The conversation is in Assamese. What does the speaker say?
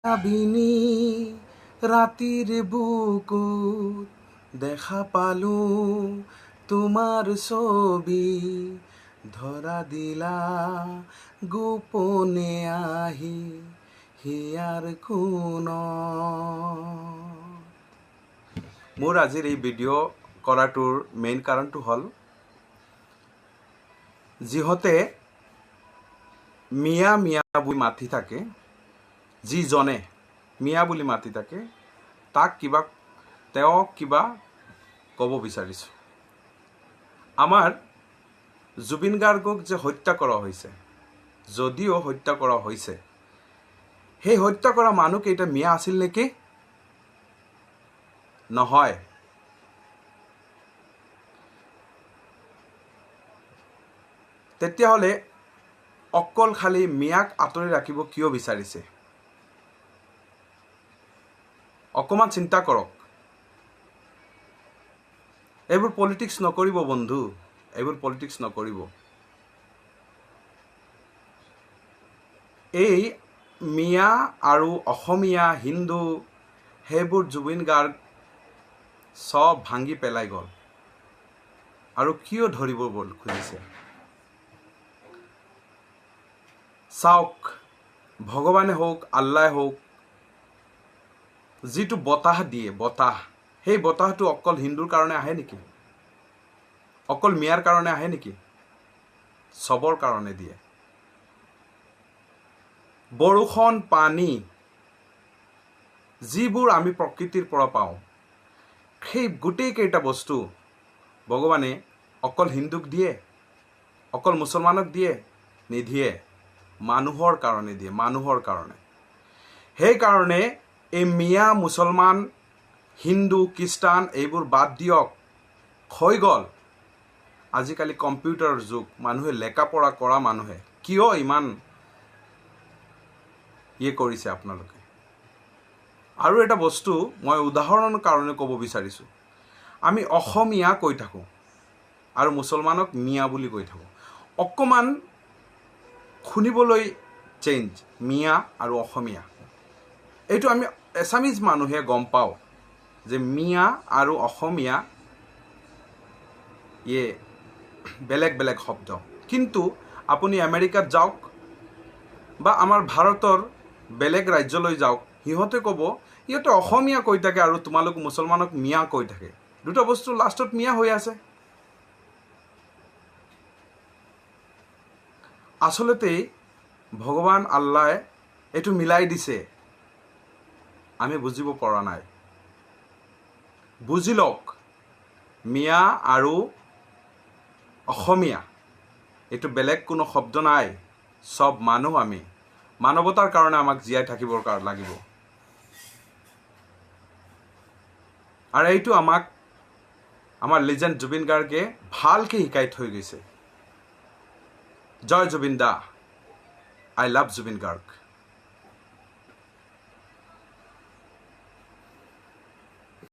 ভাবিনি ৰাতিৰ বুকুত দেখা পালো তোমাৰ ছবি ধৰা দিলা গোপনে আহি হিয়াৰ কোণত। মোৰ আজিৰ এই ভিডিঅ' কৰাটোৰ মেইন কাৰণটো হ'ল যিহঁতে মিয়া মিয়া বুলি মাতি থাকে, যিজনে মিয়া বুলি মাতি থাকে তেওঁক কিবা ক'ব বিচাৰিছোঁ। আমাৰ জুবিন গাৰ্গক যে হত্যা কৰা হৈছে, যদিও হত্যা কৰা হৈছে, সেই হত্যা কৰা মানুহকেইটা মিয়া আছিল নেকি? নহয়। তেতিয়াহ'লে অকল খালি মিয়াক আঁতৰি ৰাখিব কিয় বিচাৰিছে? অকণমান চিন্তা কৰক। এইবোৰ পলিটিক্স নকৰিব বন্ধু, এইবোৰ পলিটিক্স নকৰিব। এই মিয়া আৰু অসমীয়া, হিন্দু সেইবোৰ জুবিন গাৰ্গ চব ভাঙি পেলাই গ'ল। আৰু কিয় ধৰিব খুজিছে? চাওক, ভগৱানে হওক, আল্লাই হওক, যিটো বতাহ দিয়ে, সেই বতাহটো অকল হিন্দুৰ কাৰণে আহে নেকি? অকল মিয়াৰ কাৰণে আহে নেকি? চবৰ কাৰণে দিয়ে। বৰষুণ, পানী, যিবোৰ আমি প্ৰকৃতিৰ পৰা পাওঁ, সেই গোটেইকেইটা বস্তু ভগৱানে অকল হিন্দুক দিয়ে, অকল মুছলমানক দিয়ে? নিদিয়ে। মানুহৰ কাৰণে দিয়ে, মানুহৰ কাৰণে। সেইকাৰণে এই মিয়া, মুছলমান, হিন্দু, খ্ৰীষ্টান এইবোৰ বাদ দিয়ক। হৈ গ'ল আজিকালি কম্পিউটাৰৰ যুগ। মানুহে লেখা-পঢ়া কৰা মানুহে কিয় ইমান কৰিছে আপোনালোকে? আৰু এটা বস্তু মই উদাহৰণৰ কাৰণে ক'ব বিচাৰিছোঁ। আমি অসমীয়া কৈ থাকোঁ আৰু মুছলমানক মিয়া বুলি কৈ থাকোঁ। অকণমান শুনিবলৈ চেঞ্জ, মিয়া আৰু অসমীয়া। এইটো আমি এছামিজ মানুহে গম পাওঁ যে মিয়া আৰু অসমীয়া বেলেগ বেলেগ শব্দ। কিন্তু আপুনি আমেৰিকাত যাওক বা আমাৰ ভাৰতৰ বেলেগ ৰাজ্যলৈ যাওক, সিহঁতে ক'ব সিহঁতে অসমীয়া কৈ থাকে আৰু তোমালোক মুছলমানক মিয়া কৈ থাকে। দুটা বস্তু লাষ্টত মিয়া হৈ আছে। আচলতে ভগৱান আল্লাই এইটো মিলাই দিছে, আমি বুজিব পৰা নাই। বুজি লওক, মিয়া আৰু অসমীয়া এইটো বেলেগ কোনো শব্দ নাই। চব মানুহ আমি। মানৱতাৰ কাৰণে আমাক জীয়াই থাকিবৰ লাগিব। আৰু এইটো আমাক আমাৰ লিজেণ্ড জুবিন গাৰ্গে ভালকৈ শিকাই থৈ গৈছে। জয় জুবিন দা। I love Zubeen Garg.